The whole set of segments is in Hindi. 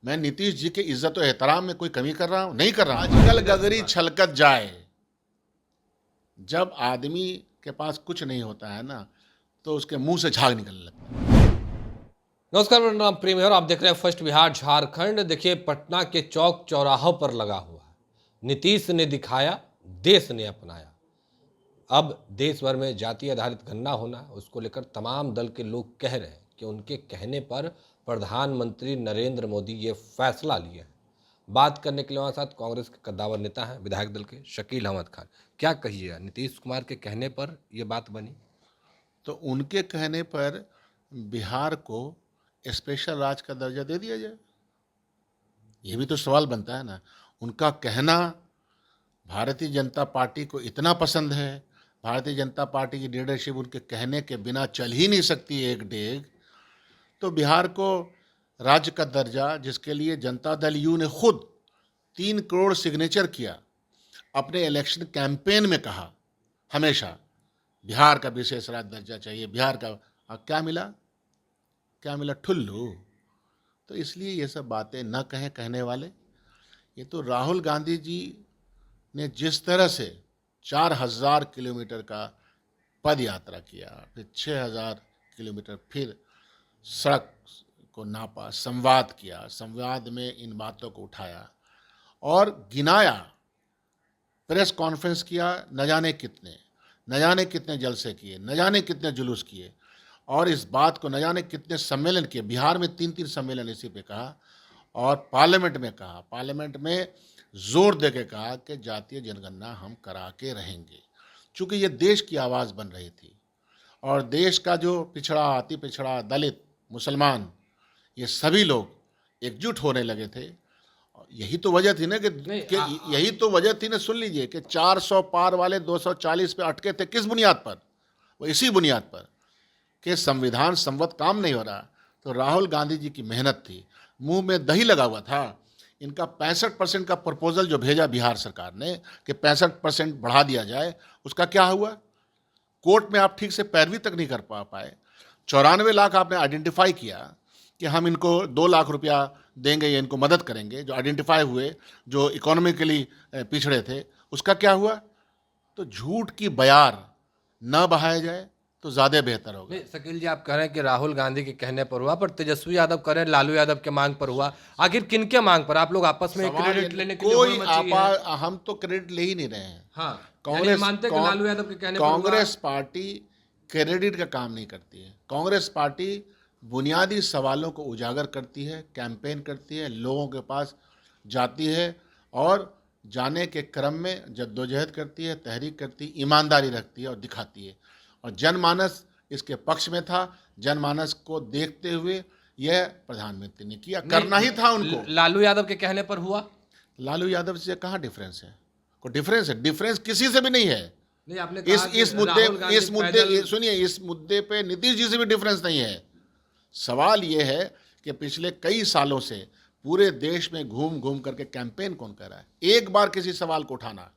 मैं नीतीश जी के इज्जत और एहतराम में कोई कमी कर रहा हूं? नहीं कर रहा। आजकल गगरी छलकत जाए, जब आदमी के पास कुछ नहीं होता है ना, तो उसके मुंह से झाग निकलने लगता है। नमस्कार, मेरा नाम प्रेम है और आप देख रहे हैं फर्स्ट बिहार झारखंड। देखिए, पटना के चौक चौराहों पर लगा हुआ है। नीतीश ने दिखाया, देश ने अपनाया। अब देश भर में जाति आधारित गणना होना, उसको लेकर तमाम दल के लोग कह रहे हैं कि उनके कहने पर प्रधानमंत्री नरेंद्र मोदी ये फैसला लिए हैं। बात करने के लिए हमारे साथ कांग्रेस के कद्दावर नेता हैं, विधायक दल के शकील अहमद खान। क्या कहिएगा, नीतीश कुमार के कहने पर यह बात बनी? तो उनके कहने पर बिहार को स्पेशल राज्य का दर्जा दे दिया जाए, ये भी तो सवाल बनता है ना। उनका कहना भारतीय जनता पार्टी को इतना पसंद है, भारतीय जनता पार्टी की लीडरशिप उनके कहने के बिना चल ही नहीं सकती एक डेग, तो बिहार को राज्य का दर्जा, जिसके लिए जनता दल यू ने खुद 3 करोड़ सिग्नेचर किया, अपने इलेक्शन कैंपेन में कहा हमेशा बिहार का विशेष राज्य दर्जा चाहिए, बिहार का। क्या मिला? क्या मिला? ठुल्लू। तो इसलिए ये सब बातें न कहें कहने वाले। ये तो राहुल गांधी जी ने जिस तरह से 4000 किलोमीटर का पद यात्रा किया, फिर 6000 किलोमीटर, फिर सड़क को नापा, संवाद किया, संवाद में इन बातों को उठाया और गिनाया, प्रेस कॉन्फ्रेंस किया, न जाने कितने जलसे किए, न जाने कितने जुलूस किए, और इस बात को न जाने कितने सम्मेलन किए। बिहार में 3-3 सम्मेलन इसी पे कहा, और पार्लियामेंट में कहा, पार्लियामेंट में जोर दे के कहा कि जातीय जनगणना हम करा के रहेंगे। चूँकि ये देश की आवाज़ बन रही थी और देश का जो पिछड़ा, अति पिछड़ा, दलित, मुसलमान, ये सभी लोग एकजुट होने लगे थे। यही तो वजह थी ना कि यही तो वजह थी ना, सुन लीजिए, कि 400 पार वाले 240 पे अटके थे। किस बुनियाद पर? वो इसी बुनियाद पर कि संविधान संवत काम नहीं हो रहा। तो राहुल गांधी जी की मेहनत थी, मुंह में दही लगा हुआ था। इनका 65% का प्रपोजल जो भेजा बिहार सरकार ने कि 65% बढ़ा दिया जाए, उसका क्या हुआ? कोर्ट में आप ठीक से पैरवी तक नहीं कर पाए। 94 लाख आपने आइडेंटिफाई किया कि हम इनको 2 लाख रुपया देंगे या इनको मदद करेंगे, जो आइडेंटिफाई हुए, जो इकोनॉमिकली पिछड़े थे। उसका क्या हुआ? तो झूठ की बयार न बहाया जाए तो ज़्यादा बेहतर होगा। नहीं, शकील जी, आप कह रहे हैं कि राहुल गांधी के कहने पर हुआ, पर तेजस्वी यादव कह रहे हैं लालू यादव के मांग पर हुआ। आखिर किनके मांग पर? आप लोग आपस में क्रेडिट लेने के लिए हम तो क्रेडिट ले ही नहीं रहे हैं। हाँ, कांग्रेस मानते हैं कि लालू यादव के कहने पर हुआ। कांग्रेस पार्टी क्रेडिट का काम नहीं करती है। कांग्रेस पार्टी बुनियादी सवालों को उजागर करती है, कैंपेन करती है, लोगों के पास जाती है और जाने के क्रम में जद्दोजहद करती है, तहरीक करती है, ईमानदारी रखती है और दिखाती है। और जनमानस इसके पक्ष में था। जनमानस को देखते हुए यह प्रधानमंत्री ने किया, करना ही था उनको। लालू यादव के कहने पर हुआ? लालू यादव से कहाँ डिफरेंस है? कोई डिफरेंस है? डिफरेंस किसी से भी नहीं है। नहीं, आपने इस मुद्दे पे नीतीश जी से भी डिफरेंस नहीं है। सवाल यह है कि पिछले कई सालों से पूरे देश में घूम घूम करके कैंपेन कौन कर रहा है? एक बार किसी सवाल को उठाना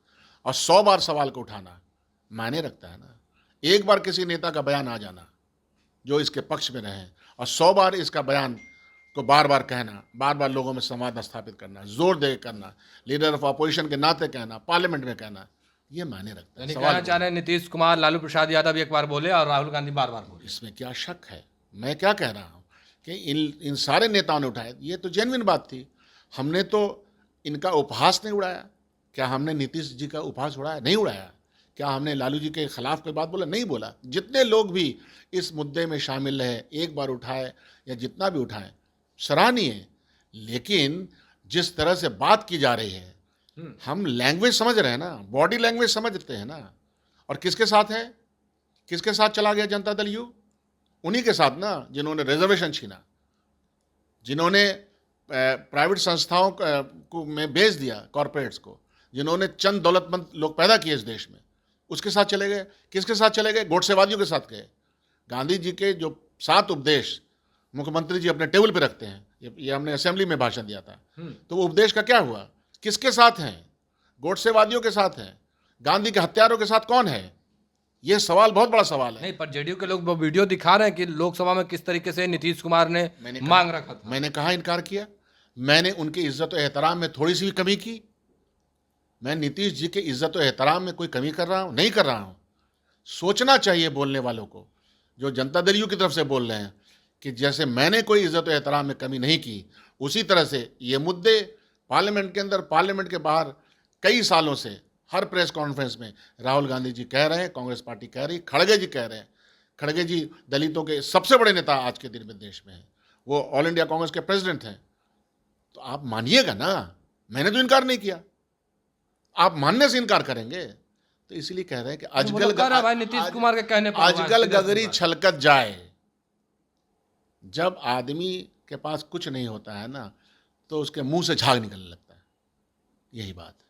और 100 बार सवाल को उठाना मायने रखता है ना। एक बार किसी नेता का बयान आ जाना जो इसके पक्ष में रहे, और 100 बार इसका बयान को बार बार कहना, बार बार लोगों में संवाद स्थापित करना, जोर दे करना, लीडर ऑफ अपोजिशन के नाते कहना, पार्लियामेंट में कहना, ये मायने रखता है। कहना चाह रहे हैं नीतीश कुमार, लालू प्रसाद यादव एक बार बोले और राहुल गांधी बार बार बोले। इसमें क्या शक है? मैं क्या कह रहा हूँ कि इन सारे नेताओं ने उठाए, ये तो जेन्युइन बात थी। हमने तो इनका उपहास नहीं उड़ाया। क्या हमने नीतीश जी का उपहास उड़ाया? नहीं उड़ाया। क्या हमने लालू जी के खिलाफ कोई बात बोला? नहीं बोला। जितने लोग भी इस मुद्दे में शामिल रहे, एक बार उठाए या जितना भी उठाए, सराहनीय है। लेकिन जिस तरह से बात की जा रही है, हम लैंग्वेज समझ रहे हैं ना, बॉडी लैंग्वेज समझते हैं ना। और किसके साथ है? किसके साथ चला गया जनता दल यू? उन्हीं के साथ ना जिन्होंने रिजर्वेशन छीना, जिन्होंने प्राइवेट संस्थाओं को में बेच दिया, कॉरपोरेट्स को, जिन्होंने चंद दौलतमंद लोग पैदा किए इस देश में, उसके साथ चले गए। किसके साथ चले गए? गोडसेवादियों के साथ गए। गांधी जी के जो 7 उपदेश मुख्यमंत्री जी अपने टेबल पे रखते हैं, ये हमने असेंबली में भाषण दिया था, तो वो उपदेश का क्या हुआ? किसके साथ हैं? गोडसेवादियों के साथ हैं। गांधी के हत्यारों के साथ कौन है? ये सवाल बहुत बड़ा सवाल है। नहीं, पर जेडीयू के लोग वो वीडियो दिखा रहे हैं कि लोकसभा में किस तरीके से नीतीश कुमार ने मांग रखा था। मैंने कहा इनकार किया? मैंने उनकी इज्जत और एहतराम में थोड़ी सी भी कमी की? मैं नीतीश जी की इज्जत और एहतराम में कोई कमी कर रहा हूँ? नहीं कर रहा हूँ। सोचना चाहिए बोलने वालों को, जो जनता दल यू की तरफ से बोल रहे हैं कि जैसे मैंने कोई इज्जत और एहतराम में कमी नहीं की, उसी तरह से ये मुद्दे पार्लियामेंट के अंदर, पार्लियामेंट के बाहर कई सालों से हर प्रेस कॉन्फ्रेंस में राहुल गांधी जी कह रहे हैं, कांग्रेस पार्टी कह रही, खड़गे जी कह रहे हैं। खड़गे जी दलितों के सबसे बड़े नेता आज के दिन में देश में हैं, वो ऑल इंडिया कांग्रेस के प्रेसिडेंट हैं। तो आप मानिएगा ना, मैंने तो इनकार नहीं किया, आप मानने से इनकार करेंगे? तो इसीलिए कह रहे हैं कि भाई नीतीश कुमार के कहने पर अजगल गगरी छलकत जाए। जब आदमी के पास कुछ नहीं होता है ना, तो उसके मुंह से झाग निकलने लगता है, यही बात है।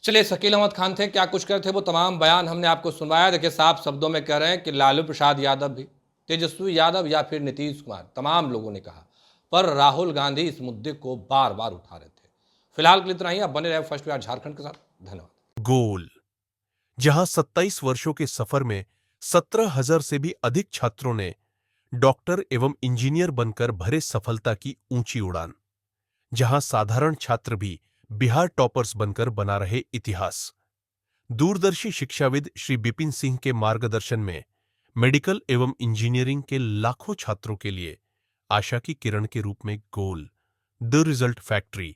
चलिए, शकील अहमद खान थे, क्या कुछ कर थे वो तमाम बयान हमने आपको सुनवाया। देखिए, साफ शब्दों में कह रहे हैं कि लालू प्रसाद यादव भी, तेजस्वी यादव या फिर नीतीश कुमार, तमाम लोगों ने कहा, पर राहुल गांधी इस मुद्दे को बार बार उठा रहे थे। फिलहाल के लिए इतना ही। आप बने रहे फर्स्ट बिहार झारखंड के साथ। धन्यवाद। गोल, जहां 27 वर्षों के सफर में 17,000 से भी अधिक छात्रों ने डॉक्टर एवं इंजीनियर बनकर भरे सफलता की ऊंची उड़ान, जहां साधारण छात्र भी बिहार टॉपर्स बनकर बना रहे इतिहास। दूरदर्शी शिक्षाविद श्री बिपिन सिंह के मार्गदर्शन में मेडिकल एवं इंजीनियरिंग के लाखों छात्रों के लिए आशा की किरण के रूप में गोल, द रिजल्ट फैक्ट्री